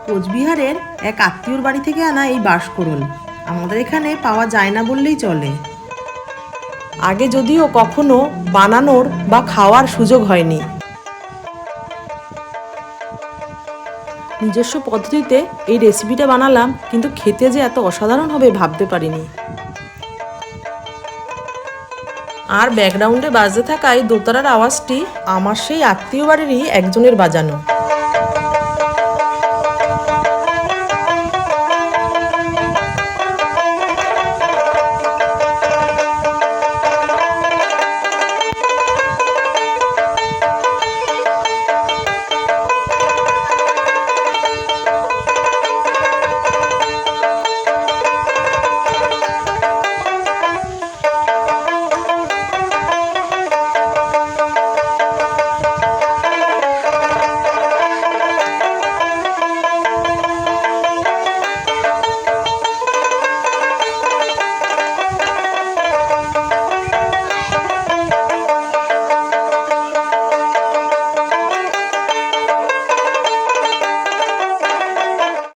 কোচবিহারের এক আত্মীয়র বাড়ি থেকে আনা এই বাঁশকরুল আমাদের এখানে পাওয়া যায় না বললেই চলে। আগে যদিও কখনো বানানোর বা খাওয়ার সুযোগ হয়নি। নিজস্ব পদ্ধতিতে এই রেসিপিটা বানালাম, কিন্তু খেতে যে এত অসাধারণ হবে ভাবতে পারিনি। আর ব্যাকগ্রাউন্ডে বাজতে থাকা এই দোতারার আওয়াজটি আমার সেই আত্মীয় বাড়িরই একজনের বাজানো।